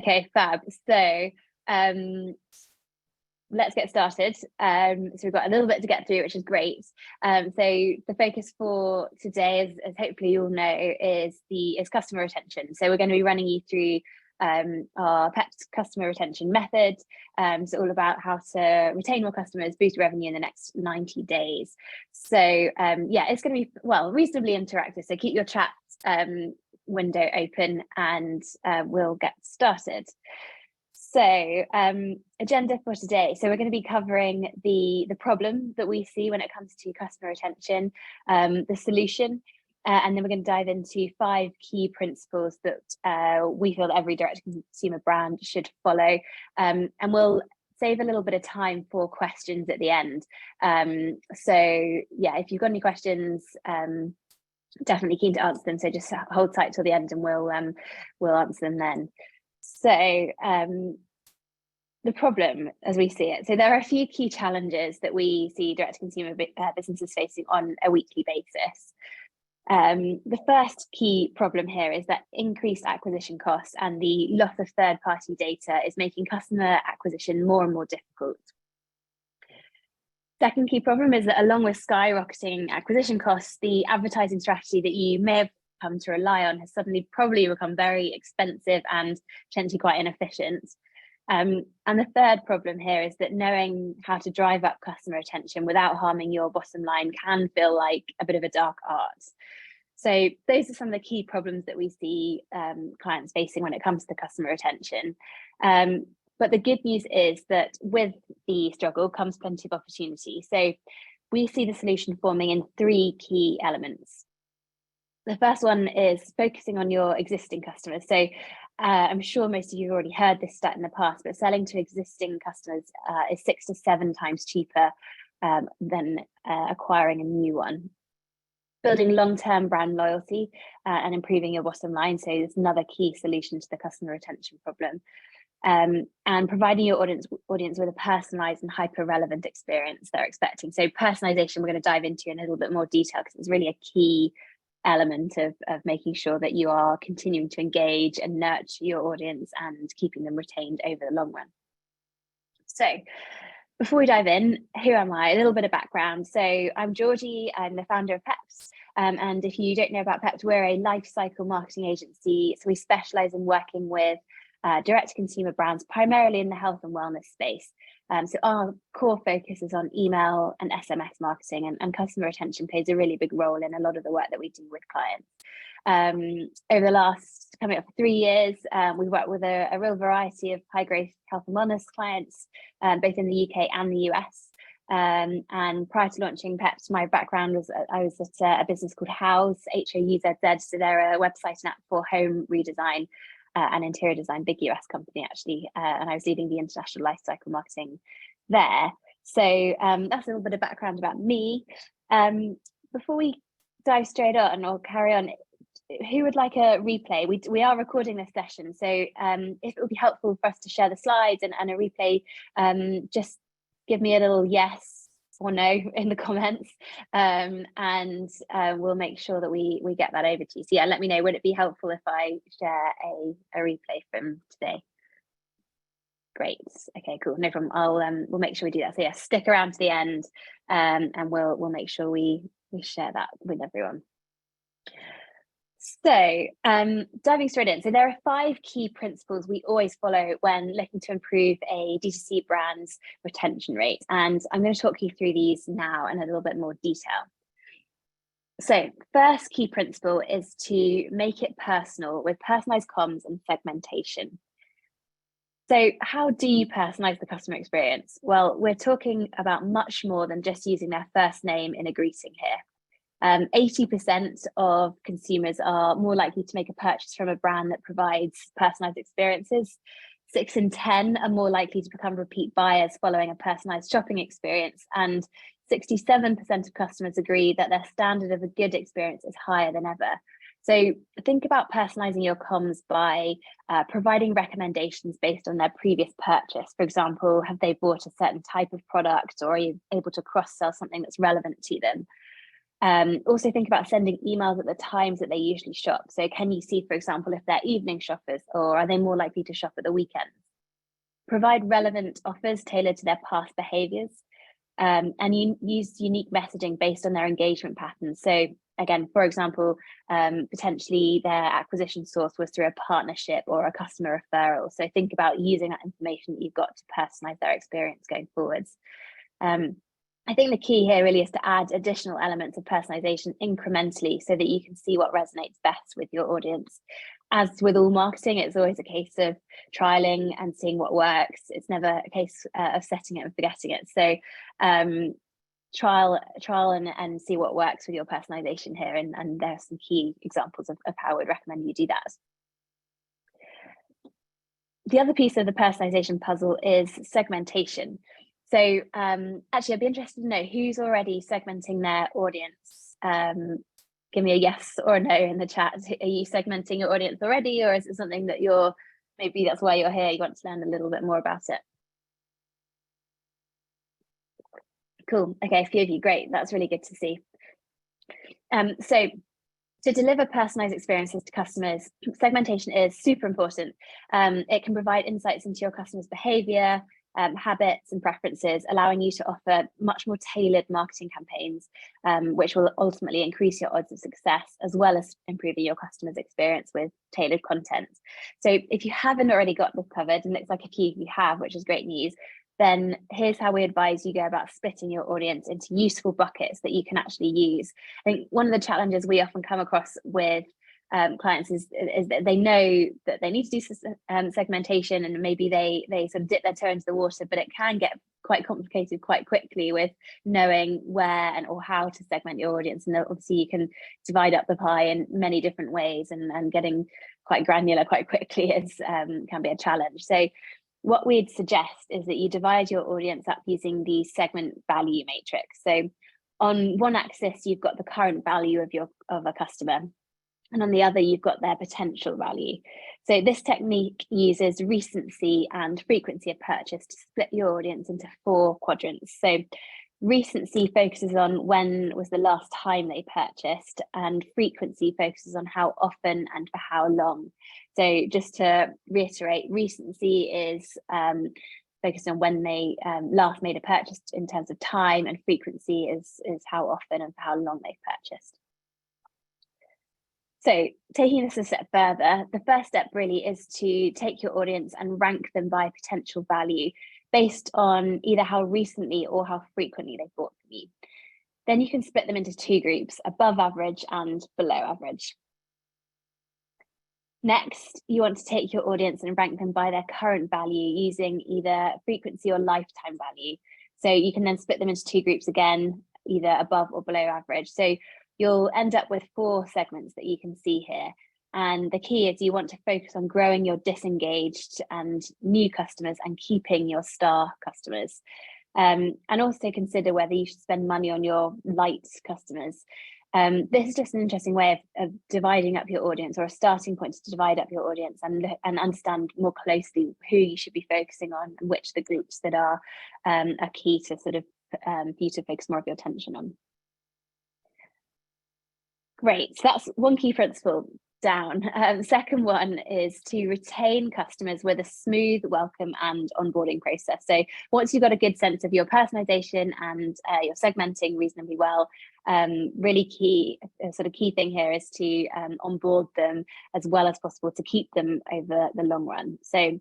Okay, fab. So let's get started. So we've got a little bit to get through, which is great. So the focus for today, as hopefully you'll know, is customer retention. So we're going to be running you through our Pepped customer retention method. So all about how to retain more customers, boost revenue in the next 90 days. So yeah, it's going to be, well, reasonably interactive. So keep your chat window open and we'll get started. So agenda for today. So we're going to be covering the problem that we see when it comes to customer retention, the solution, and then we're going to dive into 5 key principles that we feel every direct-to-consumer brand should follow. And we'll save a little bit of time for questions at the end. So yeah, if you've got any questions, definitely keen to answer them. So just hold tight till the end and we'll answer them then. So the problem as we see it, so there are a few key challenges that we see direct-to-consumer businesses facing on a weekly basis. The first key problem here is that increased acquisition costs and the loss of third-party data is making customer acquisition more and more difficult. Second key problem is that along with skyrocketing acquisition costs, the advertising strategy that you may have come to rely on has suddenly probably become very expensive and potentially quite inefficient. And the third problem here is that knowing how to drive up customer retention without harming your bottom line can feel like a bit of a dark art. So those are some of the key problems that we see clients facing when it comes to customer retention. But the good news is that with the struggle comes plenty of opportunity. So we see the solution forming in 3 key elements. The first one is focusing on your existing customers. So I'm sure most of you have already heard this stat in the past, but selling to existing customers is 6 to 7 times cheaper than acquiring a new one. Building long-term brand loyalty and improving your bottom line. So it's another key solution to the customer retention problem. And providing your audience with a personalized and hyper-relevant experience they're expecting. So personalization, we're going to dive into in a little bit more detail because it's really a key element of making sure that you are continuing to engage and nurture your audience and keeping them retained over the long run. So before we dive in, who am I? A little bit of background. So I'm Georgie, I'm the founder of Pepped. And if you don't know about Pepped, we're a lifecycle marketing agency. So we specialize in working with direct-to-consumer brands, primarily in the health and wellness space. So our core focus is on email and SMS marketing, and customer retention plays a really big role in a lot of the work that we do with clients. Over the last, coming up for 3 years, we've worked with a real variety of high-growth health and wellness clients, both in the UK and the US. And prior to launching Pepped, my background was I was at a business called Houzz, Houzz. So they're a website and app for home redesign and interior design, big US company actually, and I was leading the international lifecycle marketing there. So that's a little bit of background about me. Before we dive straight on or carry on, who would like a replay? We are recording this session, so if it would be helpful for us to share the slides and a replay, just give me a little yes or no in the comments, and we'll make sure that we get that over to you. So yeah, let me know, would it be helpful if I share a replay from today? Great. Okay, cool. No problem. We'll make sure we do that. So yeah, stick around to the end, and we'll make sure we share that with everyone. So diving straight in, so there are 5 key principles we always follow when looking to improve a DTC brand's retention rate, and I'm going to talk you through these now in a little bit more detail. So first key principle is to make it personal with personalized comms and segmentation. So how do you personalize the customer experience? Well, we're talking about much more than just using their first name in a greeting here. 80% of consumers are more likely to make a purchase from a brand that provides personalized experiences. 6 in 10 are more likely to become repeat buyers following a personalized shopping experience. And 67% of customers agree that their standard of a good experience is higher than ever. So think about personalizing your comms by providing recommendations based on their previous purchase. For example, have they bought a certain type of product, or are you able to cross-sell something that's relevant to them? Also think about sending emails at the times that they usually shop. So can you see, for example, if they're evening shoppers or are they more likely to shop at the weekends? Provide relevant offers tailored to their past behaviors, and you use unique messaging based on their engagement patterns. So again, for example, potentially their acquisition source was through a partnership or a customer referral. So think about using that information that you've got to personalize their experience going forwards. I think the key here really is to add additional elements of personalization incrementally so that you can see what resonates best with your audience. As with all marketing, it's always a case of trialing and seeing what works. It's never a case of setting it and forgetting it. So trial and see what works with your personalization here. And there are some key examples of how I would recommend you do that. The other piece of the personalization puzzle is segmentation. So actually, I'd be interested to know who's already segmenting their audience. Give me a yes or a no in the chat. Are you segmenting your audience already, or is it something that maybe that's why you're here, you want to learn a little bit more about it? Cool. Okay, a few of you, great. That's really good to see. So to deliver personalized experiences to customers, segmentation is super important. It can provide insights into your customers' behavior, habits and preferences, allowing you to offer much more tailored marketing campaigns, which will ultimately increase your odds of success, as well as improving your customers' experience with tailored content. So if you haven't already got this covered, and it looks like a few of you have, which is great news, then here's how we advise you go about splitting your audience into useful buckets that you can actually use. I think one of the challenges we often come across with clients is that they know that they need to do segmentation, and maybe they sort of dip their toe into the water, but it can get quite complicated quite quickly with knowing where or how to segment your audience. And obviously you can divide up the pie in many different ways, and getting quite granular quite quickly can be a challenge. So what we'd suggest is that you divide your audience up using the segment value matrix. So on one axis, you've got the current value of a customer, and on the other, you've got their potential value. So this technique uses recency and frequency of purchase to split your audience into 4 quadrants. So recency focuses on when was the last time they purchased, and frequency focuses on how often and for how long. So just to reiterate, recency is focused on when they last made a purchase in terms of time, and frequency is how often and for how long they've purchased. So taking this a step further, the first step really is to take your audience and rank them by potential value based on either how recently or how frequently they bought from you. Then you can split them into 2 groups, above average and below average. Next, you want to take your audience and rank them by their current value using either frequency or lifetime value. So you can then split them into 2 groups again, either above or below average. So you'll end up with 4 segments that you can see here. And the key is you want to focus on growing your disengaged and new customers and keeping your star customers. And also consider whether you should spend money on your light customers. This is just an interesting way of dividing up your audience, or a starting point to divide up your audience and understand more closely who you should be focusing on and which the groups that are key to sort of for you to focus more of your attention on. Great, so that's one key principle down. Second one is to retain customers with a smooth welcome and onboarding process. So once you've got a good sense of your personalization and you're segmenting reasonably well, really key thing here is to onboard them as well as possible to keep them over the long run. So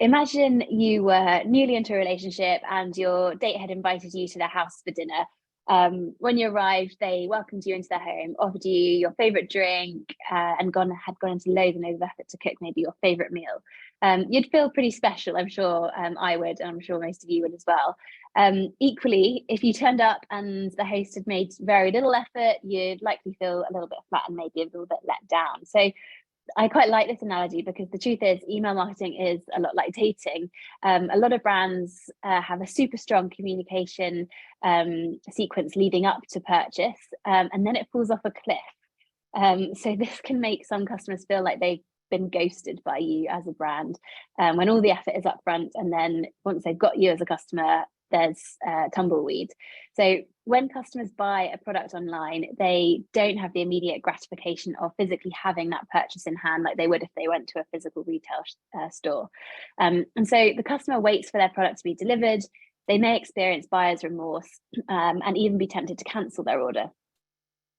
imagine you were newly into a relationship and your date had invited you to their house for dinner. When you arrived, they welcomed you into their home, offered you your favorite drink, and had gone into loads and loads of effort to cook maybe your favorite meal. You'd feel pretty special, I'm sure. I would, and I'm sure most of you would as well. Equally, if you turned up and the host had made very little effort, you'd likely feel a little bit flat and maybe a little bit let down. So I quite like this analogy because the truth is email marketing is a lot like dating. A lot of brands have a super strong communication sequence leading up to purchase, and then it falls off a cliff. So this can make some customers feel like they've been ghosted by you as a brand when all the effort is upfront, and then once they've got you as a customer, there's tumbleweed. So when customers buy a product online, they don't have the immediate gratification of physically having that purchase in hand like they would if they went to a physical retail store. And so the customer waits for their product to be delivered. They may experience buyer's remorse and even be tempted to cancel their order.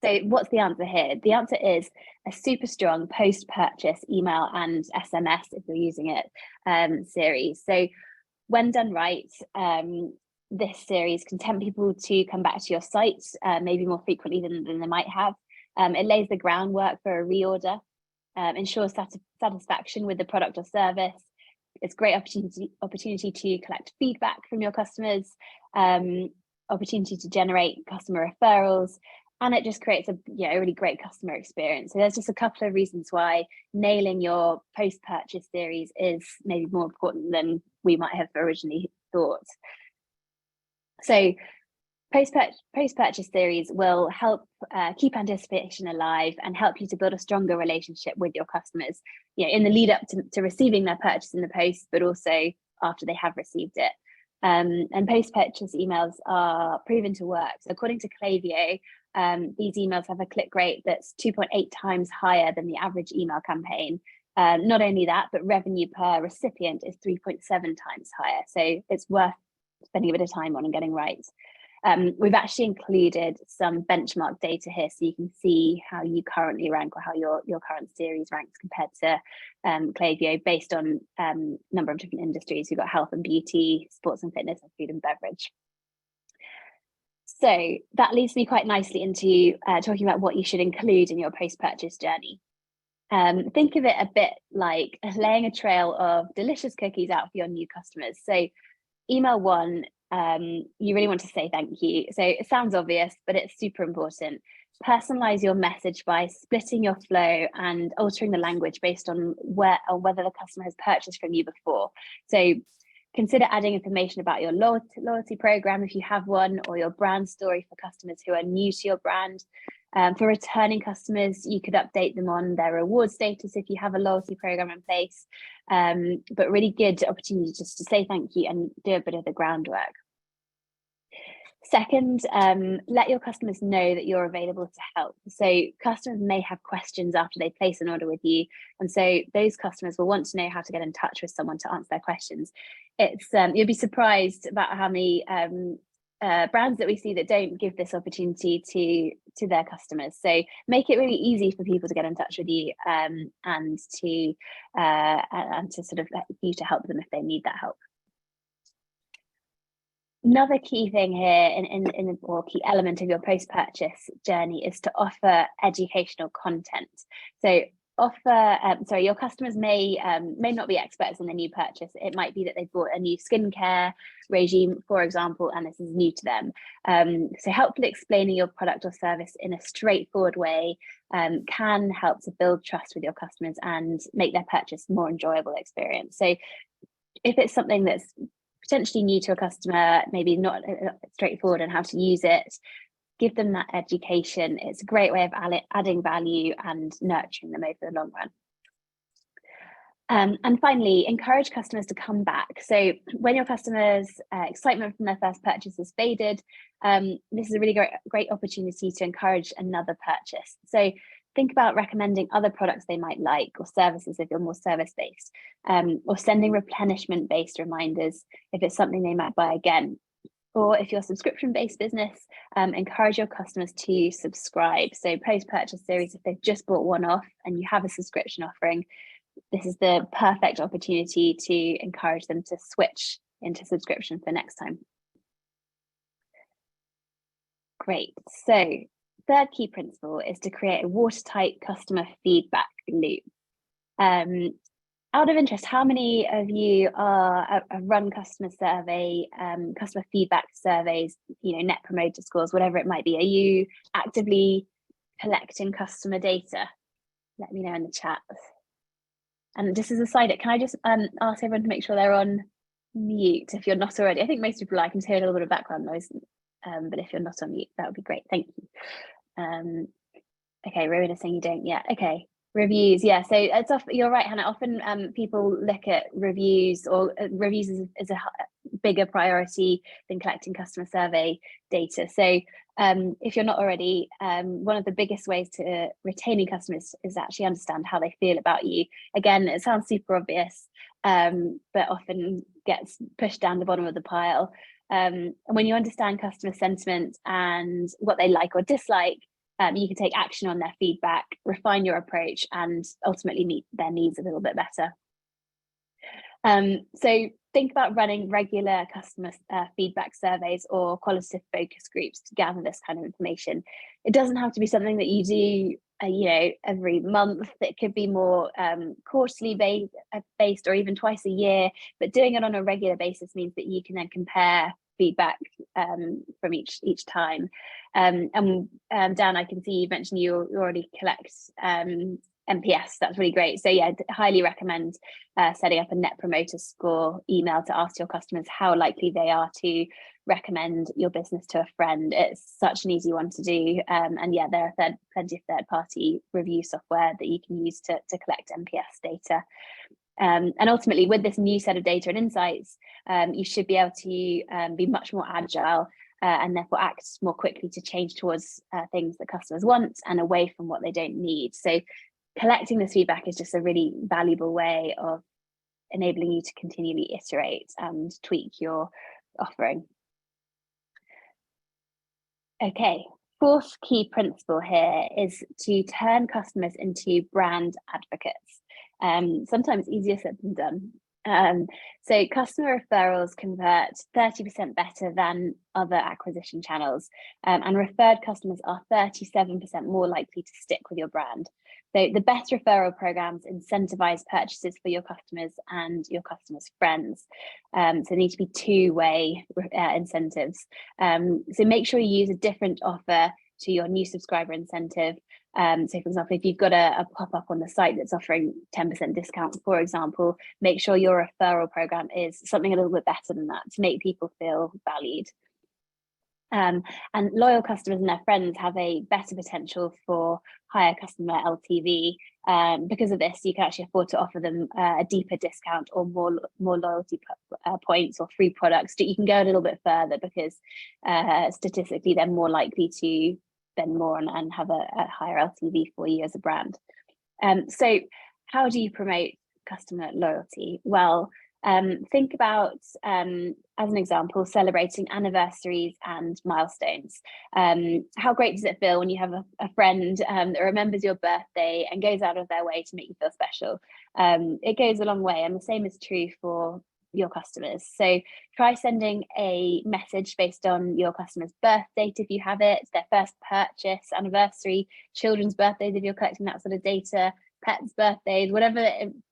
So what's the answer here? The answer is a super strong post-purchase email and SMS, if you're using it, series. So when done right, this series can tempt people to come back to your site, maybe more frequently than they might have. It lays the groundwork for a reorder, ensures satisfaction with the product or service. It's a great opportunity to collect feedback from your customers, opportunity to generate customer referrals, and it just creates a really great customer experience. So there's just a couple of reasons why nailing your post-purchase series is maybe more important than we might have originally thought. So post-purchase series will help keep anticipation alive and help you to build a stronger relationship with your customers, in the lead up to receiving their purchase in the post, but also after they have received it. And post-purchase emails are proven to work. So according to Klaviyo, these emails have a click rate that's 2.8 times higher than the average email campaign. Not only that, but revenue per recipient is 3.7 times higher. So it's worth spending a bit of time on and getting right. We've actually included some benchmark data here so you can see how you currently rank, or how your current series ranks compared to Klaviyo, based on a number of different industries. We've got health and beauty, sports and fitness, and food and beverage. So that leads me quite nicely into talking about what you should include in your post-purchase journey. Think of it a bit like laying a trail of delicious cookies out for your new customers. So email one, you really want to say thank you. So it sounds obvious, but it's super important. Personalize your message by splitting your flow and altering the language based on whether the customer has purchased from you before. So consider adding information about your loyalty program if you have one, or your brand story for customers who are new to your brand. For returning customers, you could update them on their reward status if you have a loyalty program in place. But really good opportunity just to say thank you and do a bit of the groundwork. Second, let your customers know that you're available to help. So customers may have questions after they place an order with you, and so those customers will want to know how to get in touch with someone to answer their questions. It's you'll be surprised about how many brands that we see that don't give this opportunity to their customers. So make it really easy for people to get in touch with you, and to sort of you to help them if they need that help. Another key thing here or key element of your post-purchase journey is to offer educational content. So your customers may not be experts in the new purchase. It might be that they've bought a new skincare regime, for example, and this is new to them. So helpfully explaining your product or service in a straightforward way can help to build trust with your customers and make their purchase more enjoyable experience. So if it's something that's potentially new to a customer, maybe not straightforward on how to use it, give them that education. It's a great way of adding value and nurturing them over the long run. And finally, encourage customers to come back. So when your customers' excitement from their first purchase has faded, this is a really great opportunity to encourage another purchase. So think about recommending other products they might like, or services if you're more service-based, or sending replenishment-based reminders if it's something they might buy again. Or if you're a subscription-based business, encourage your customers to subscribe. So post-purchase series, if they've just bought one off and you have a subscription offering, this is the perfect opportunity to encourage them to switch into subscription for next time. Great. So third key principle is to create a watertight customer feedback loop. Out of interest, how many of you have run customer survey, customer feedback surveys, net promoter scores, whatever it might be? Are you actively collecting customer data? Let me know in the chat. And just as a side note, can I just ask everyone to make sure they're on mute if you're not already? I think most people, I can hear a little bit of background noise, but if you're not on mute, that would be great. Thank you. Okay, Rowena saying you don't yet. Okay, reviews. Yeah, so you're right, Hannah. Often people look at reviews, or reviews is a bigger priority than collecting customer survey data. So if you're not already, one of the biggest ways to retaining customers is actually understand how they feel about you. Again, it sounds super obvious, but often gets pushed down the bottom of the pile. And when you understand customer sentiment and what they like or dislike, you can take action on their feedback, refine your approach, and ultimately meet their needs a little bit better. So think about running regular customer feedback surveys or qualitative focus groups to gather this kind of information. It doesn't have to be something that you do every month. It could be more quarterly based or even twice a year, but doing it on a regular basis means that you can then compare feedback from each time. Dan, I can see you mentioned you already collect NPS. That's really great. So yeah, highly recommend setting up a net promoter score email to ask your customers how likely they are to recommend your business to a friend. It's such an easy one to do, and yeah, there are plenty of third-party review software that you can use to collect NPS data. And ultimately, with this new set of data and insights, you should be able to be much more agile and therefore act more quickly to change towards things that customers want and away from what they don't need. So collecting this feedback is just a really valuable way of enabling you to continually iterate and tweak your offering. Okay, fourth key principle here is to turn customers into brand advocates. Sometimes easier said than done. So customer referrals convert 30% better than other acquisition channels, and referred customers are 37% more likely to stick with your brand. So the best referral programs incentivize purchases for your customers and your customers' friends. So they need to be two-way incentives. So make sure you use a different offer to your new subscriber incentive. So for example, if you've got a pop-up on the site that's offering 10% discount, for example, make sure your referral program is something a little bit better than that to make people feel valued. And loyal customers and their friends have a better potential for higher customer LTV. Because of this, you can actually afford to offer them a deeper discount or more loyalty points or free products. You can go a little bit further because statistically they're more likely to spend more and have a higher LTV for you as a brand. So how do you promote customer loyalty? Well, think about, as an example, celebrating anniversaries and milestones. How great does it feel when you have a friend that remembers your birthday and goes out of their way to make you feel special? It goes a long way, and the same is true for your customers. So try sending a message based on your customer's birth date if you have it, their first purchase, anniversary, children's birthdays if you're collecting that sort of data, pets' birthdays, whatever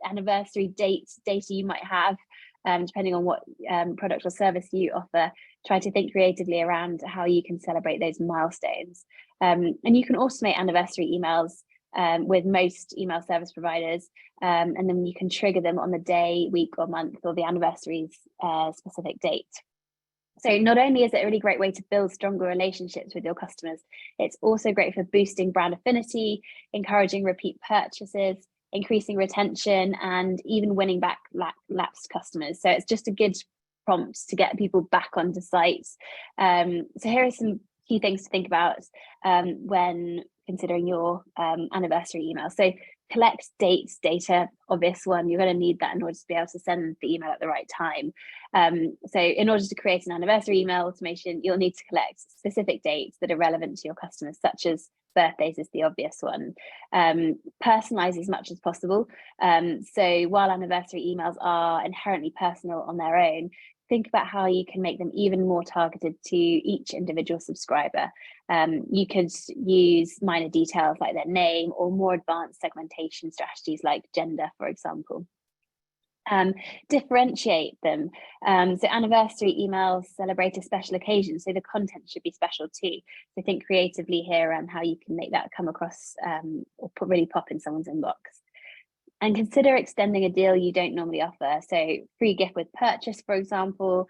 anniversary data you might have, depending on what product or service you offer. Try to think creatively around how you can celebrate those milestones. And you can automate anniversary emails with most email service providers, and then you can trigger them on the day, week, or month, or the anniversary's specific date. So not only is it a really great way to build stronger relationships with your customers, it's also great for boosting brand affinity, encouraging repeat purchases, increasing retention, and even winning back lapsed customers. So it's just a good prompt to get people back onto sites. So here are some key things to think about when considering your anniversary email. So collect dates, data, obvious one. You're going to need that in order to be able to send the email at the right time. So in order to create an anniversary email automation, you'll need to collect specific dates that are relevant to your customers, such as birthdays is the obvious one. Personalize as much as possible. So while anniversary emails are inherently personal on their own, think about how you can make them even more targeted to each individual subscriber. You could use minor details like their name or more advanced segmentation strategies like gender, for example. Differentiate them. So anniversary emails celebrate a special occasion, so the content should be special too. So think creatively here around how you can make that come across or really pop in someone's inbox. And consider extending a deal you don't normally offer. So free gift with purchase, for example,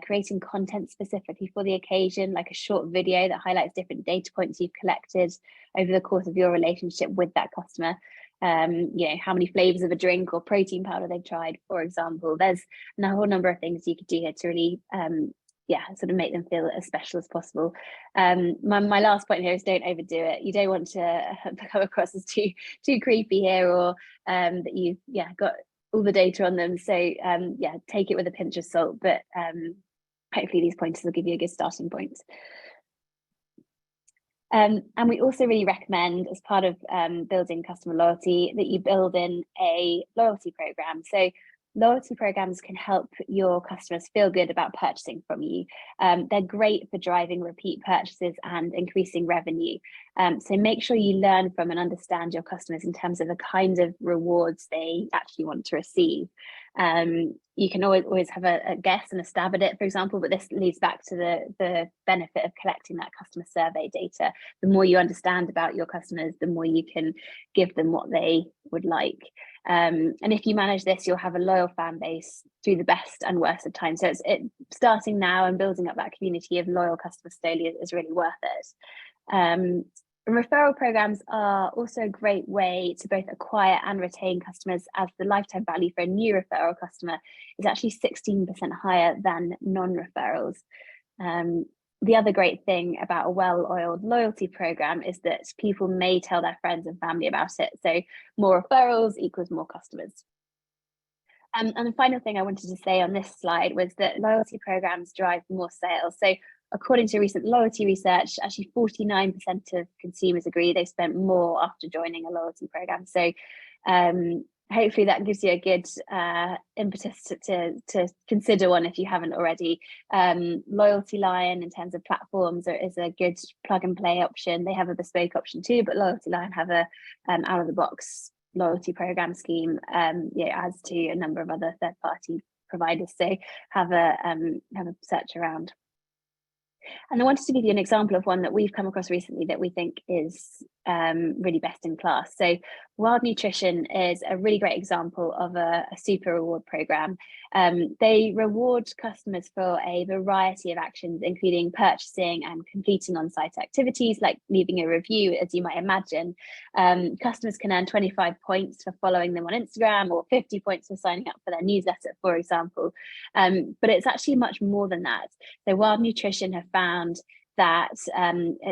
creating content specifically for the occasion, like a short video that highlights different data points you've collected over the course of your relationship with that customer. how many flavors of a drink or protein powder they've tried, for example. There's a whole number of things you could do here to really sort of make them feel as special as possible. My last point here is don't overdo it. You don't want to come across as too creepy here, or that you've got all the data on them. So take it with a pinch of salt, but hopefully these pointers will give you a good starting point. And we also really recommend, as part of building customer loyalty, that you build in a loyalty program. So loyalty programs can help your customers feel good about purchasing from you. They're great for driving repeat purchases and increasing revenue. So make sure you learn from and understand your customers in terms of the kinds of rewards they actually want to receive. You can always have a guess and a stab at it, for example, but this leads back to the benefit of collecting that customer survey data. The more you understand about your customers, the more you can give them what they would like. And if you manage this, you'll have a loyal fan base through the best and worst of times. So it's starting now and building up that community of loyal customers slowly is really worth it. Referral programs are also a great way to both acquire and retain customers, as the lifetime value for a new referral customer is actually 16% higher than non-referrals. The other great thing about a well-oiled loyalty program is that people may tell their friends and family about it. So more referrals equals more customers. And the final thing I wanted to say on this slide was that loyalty programs drive more sales. So according to recent loyalty research, actually 49% of consumers agree they spent more after joining a loyalty program. So hopefully that gives you a good impetus to consider one if you haven't already. Loyalty Lion, in terms of platforms, is a good plug and play option. They have a bespoke option too, but Loyalty Lion have a out of the box loyalty program scheme, as to a number of other third-party providers. So have a search around. And I wanted to give you an example of one that we've come across recently that we think is really best in class. So Wild Nutrition is a really great example of a super reward program. They reward customers for a variety of actions, including purchasing and completing on-site activities like leaving a review, as you might imagine. Customers can earn 25 points for following them on Instagram, or 50 points for signing up for their newsletter, for example. But it's actually much more than that. So Wild Nutrition have found that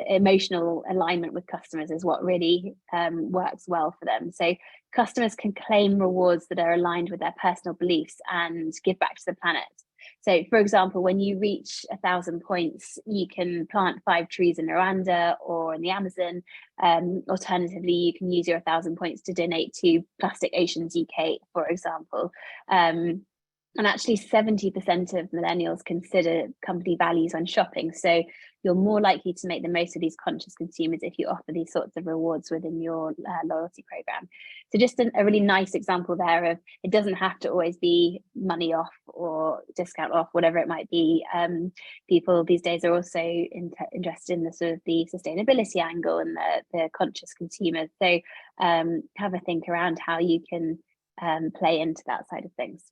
emotional alignment with customers is what really works well for them. So customers can claim rewards that are aligned with their personal beliefs and give back to the planet. So, for example, when you reach 1,000 points, you can plant 5 trees in Rwanda or in the Amazon. Alternatively, you can use your 1,000 points to donate to Plastic Oceans UK, for example. And actually 70% of millennials consider company values when shopping. So you're more likely to make the most of these conscious consumers if you offer these sorts of rewards within your loyalty program. So just a really nice example there of, it doesn't have to always be money off or discount off, whatever it might be. People these days are also interested in the sort of the sustainability angle and the conscious consumers. So have a think around how you can play into that side of things.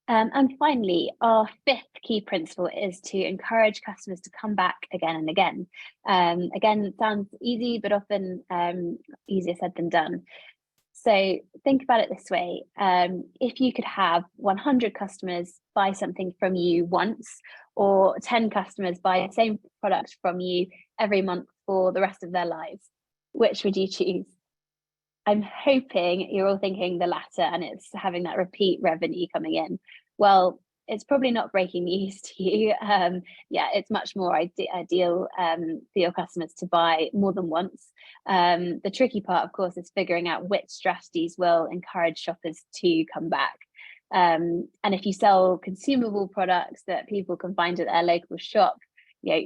And finally, our 5th key principle is to encourage customers to come back again and again. Again, it sounds easy, but often easier said than done. So think about it this way. If you could have 100 customers buy something from you once, or 10 customers buy the same product from you every month for the rest of their lives, which would you choose? I'm hoping you're all thinking the latter, and it's having that repeat revenue coming in. Well, it's probably not breaking news to you. It's much more ideal for your customers to buy more than once. The tricky part, of course, is figuring out which strategies will encourage shoppers to come back. And if you sell consumable products that people can find at their local shop,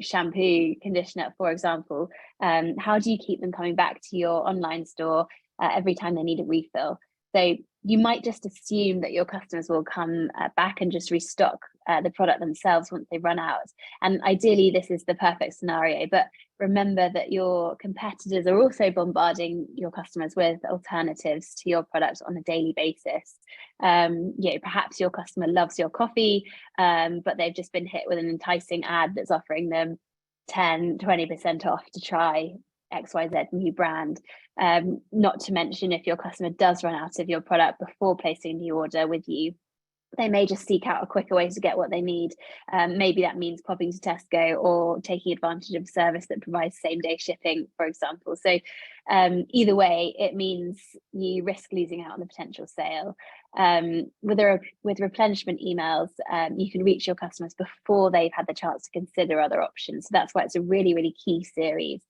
shampoo, conditioner, for example, how do you keep them coming back to your online store every time they need a refill? So you might just assume that your customers will come back and just restock the product themselves once they run out. And ideally, this is the perfect scenario. But remember that your competitors are also bombarding your customers with alternatives to your product on a daily basis. Perhaps your customer loves your coffee, but they've just been hit with an enticing ad that's offering them 10, 20% off to try XYZ new brand. Not to mention, if your customer does run out of your product before placing the order with you, they may just seek out a quicker way to get what they need. Maybe that means popping to Tesco or taking advantage of a service that provides same-day shipping, for example. So either way, it means you risk losing out on the potential sale. With replenishment emails, you can reach your customers before they've had the chance to consider other options. So that's why it's a really, really key series.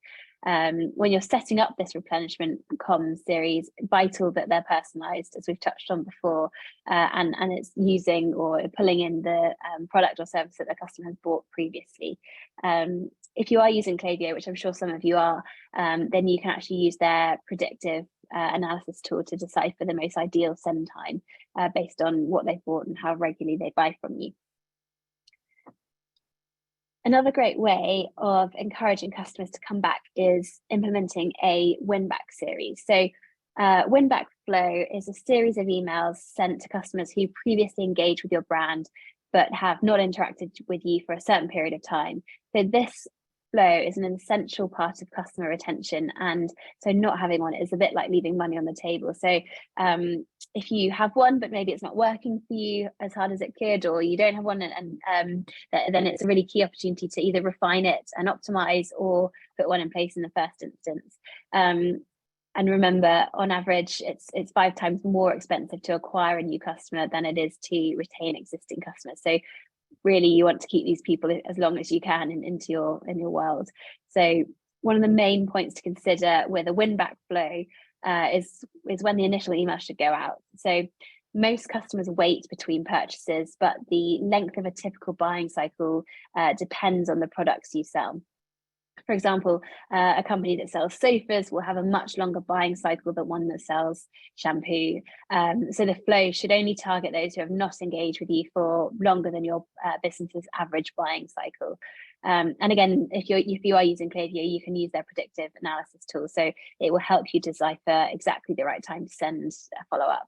When you're setting up this replenishment comms series, vital that they're personalised, as we've touched on before, and it's using or pulling in the product or service that the customer has bought previously. If you are using Klaviyo, which I'm sure some of you are, then you can actually use their predictive analysis tool to decipher the most ideal send time based on what they've bought and how regularly they buy from you. Another great way of encouraging customers to come back is implementing a win-back series. So win-back flow is a series of emails sent to customers who previously engaged with your brand but have not interacted with you for a certain period of time. So this flow is an essential part of customer retention, and so not having one is a bit like leaving money on the table. So if you have one but maybe it's not working for you as hard as it could, or you don't have one, and then it's a really key opportunity to either refine it and optimize or put one in place in the first instance. And remember, on average, it's 5 times more expensive to acquire a new customer than it is to retain existing customers. So really, you want to keep these people as long as you can in your world. So one of the main points to consider with a win-back flow is when the initial email should go out. So most customers wait between purchases, but the length of a typical buying cycle depends on the products you sell. For example, a company that sells sofas will have a much longer buying cycle than one that sells shampoo. So the flow should only target those who have not engaged with you for longer than your business's average buying cycle. And again, if you are using Klaviyo, you can use their predictive analysis tool. So it will help you decipher exactly the right time to send a follow-up.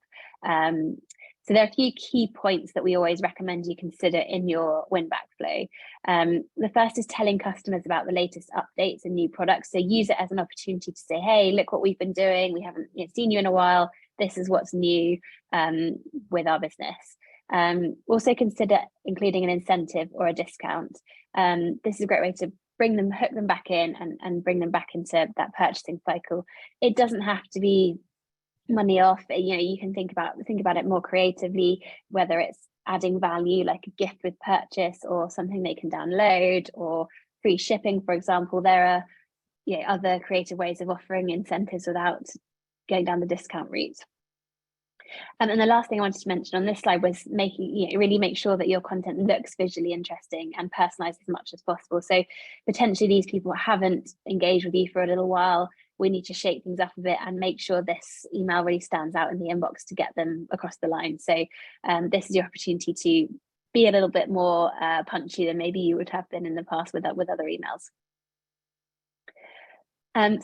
So there are a few key points that we always recommend you consider in your win-back flow. The first is telling customers about the latest updates and new products. So use it as an opportunity to say, hey, look what we've been doing. We haven't seen you in a while. This is what's new with our business. Also consider including an incentive or a discount. This is a great way to hook them back in and bring them back into that purchasing cycle. It doesn't have to be money off. You can think about it more creatively, whether it's adding value like a gift with purchase or something they can download, or free shipping, for example. There are other creative ways of offering incentives without going down the discount route. And the last thing I wanted to mention on this slide was really make sure that your content looks visually interesting and personalized as much as possible. So potentially these people haven't engaged with you for a little while. We need to shake things up a bit and make sure this email really stands out in the inbox to get them across the line. So this is your opportunity to be a little bit more punchy than maybe you would have been in the past with other emails.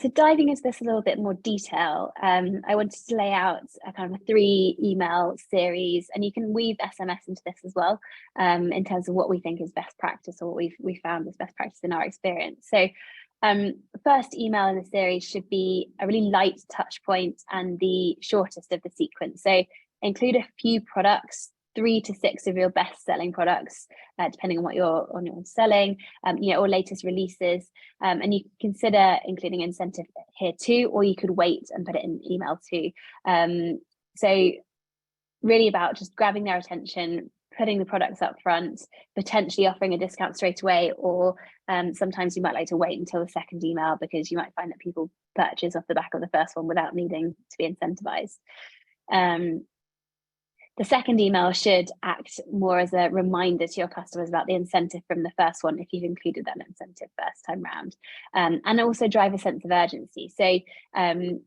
So diving into this a little bit more detail, I wanted to lay out a kind of a 3 email series, and you can weave SMS into this as well, in terms of what we think is best practice, or what we found is best practice in our experience. So first email in the series should be a really light touch point and the shortest of the sequence. So include a few products, 3 to 6 of your best selling products, depending on what you're selling, or latest releases. And you can consider including incentive here too, or you could wait and put it in email too. So really about just grabbing their attention, putting the products up front, potentially offering a discount straight away, or sometimes you might like to wait until the second email, because you might find that people purchase off the back of the first one without needing to be incentivized. The second email should act more as a reminder to your customers about the incentive from the first one, if you've included that incentive first time round, and also drive a sense of urgency. So,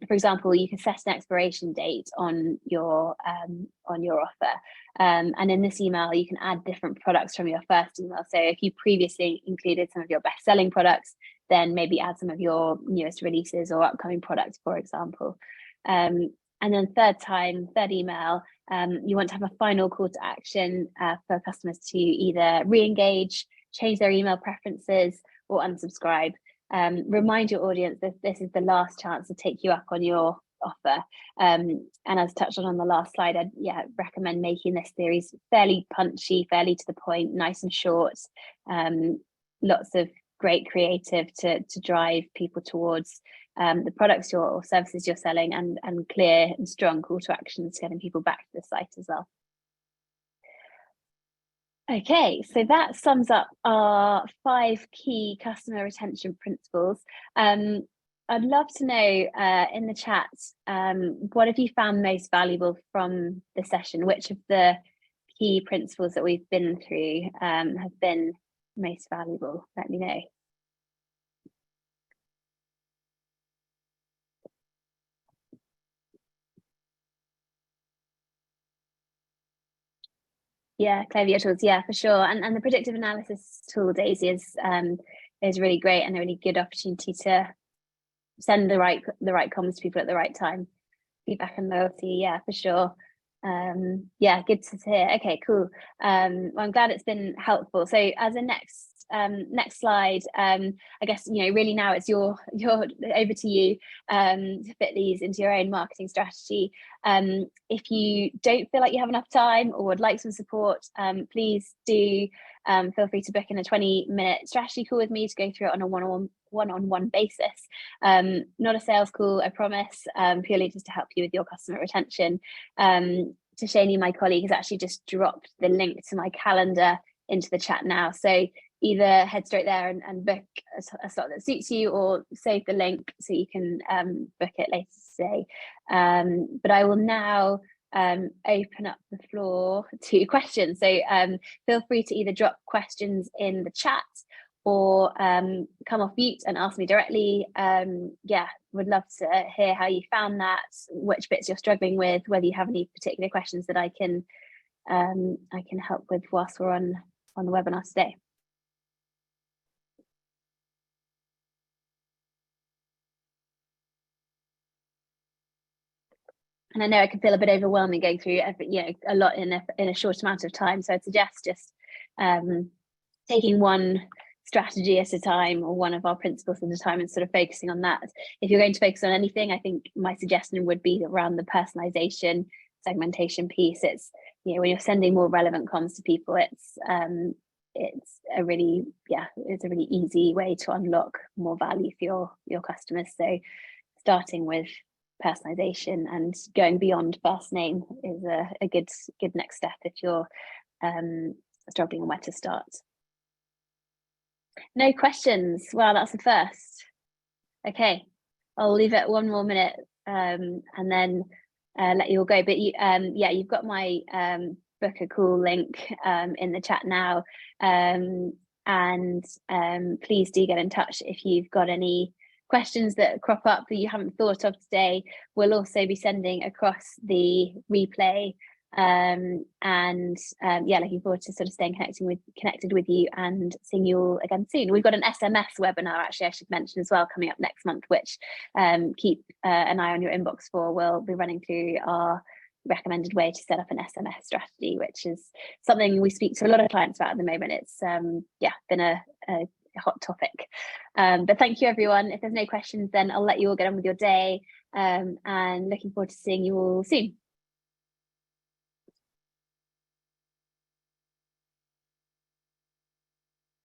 for example, you can set an expiration date on your offer, and in this email you can add different products from your first email. So if you previously included some of your best selling products, then maybe add some of your newest releases or upcoming products, for example. And then third email, you want to have a final call to action for customers to either re-engage, change their email preferences, or unsubscribe. remind your audience that this is the last chance to take you up on your offer. And as touched on the last slide, I'd recommend making this series fairly punchy, fairly to the point, nice and short, lots of great creative to drive people towards the products or services you're selling, and clear and strong call to actions, getting people back to the site as well. Okay, so that sums up our 5 key customer retention principles. I'd love to know in the chat, what have you found most valuable from the session? Which of the key principles that we've been through have been most valuable? Let me know. Yeah, Klaviyo tools, yeah, for sure. And the predictive analysis tool, Daisy, is really great and a really good opportunity to send the right comments to people at the right time. Feedback and loyalty, yeah, for sure. Yeah, good to hear. Okay, cool. Well, I'm glad it's been helpful. So as a next slide, I guess, really now it's your over to you to fit these into your own marketing strategy. If you don't feel like you have enough time or would like some support, please do feel free to book in a 20-minute strategy call with me to go through it on a one-on-one basis. Not a sales call, I promise, purely just to help you with your customer retention. Tashani, my colleague, has actually just dropped the link to my calendar into the chat now. So either head straight there and book a slot that suits you, or save the link so you can book it later today. But I will now open up the floor to questions. So feel free to either drop questions in the chat or come off mute and ask me directly. Yeah, would love to hear how you found that, which bits you're struggling with, whether you have any particular questions that I can help with whilst we're on the webinar today. And I know it can feel a bit overwhelming going through a lot in a short amount of time. So I'd suggest just taking one strategy at a time, or one of our principles at a time, and sort of focusing on that. If you're going to focus on anything, I think my suggestion would be around the personalization, segmentation piece. It's, when you're sending more relevant comms to people, it's a really easy way to unlock more value for your customers. So starting with personalization and going beyond first name is a good next step if you're struggling on where to start. No questions. Wow, that's the first. Okay, I'll leave it one more minute and then let you all go. But you've got my book a call link in the chat now, and please do get in touch if you've got any questions that crop up that you haven't thought of today. We'll also be sending across the replay, looking forward to sort of staying connected with you and seeing you all again soon. We've got an SMS webinar, actually, I should mention as well, coming up next month, which keep an eye on your inbox for. We'll be running through our recommended way to set up an SMS strategy, which is something we speak to a lot of clients about at the moment. It's been a hot topic. But thank you, everyone. If there's no questions, then I'll let you all get on with your day, and looking forward to seeing you all soon.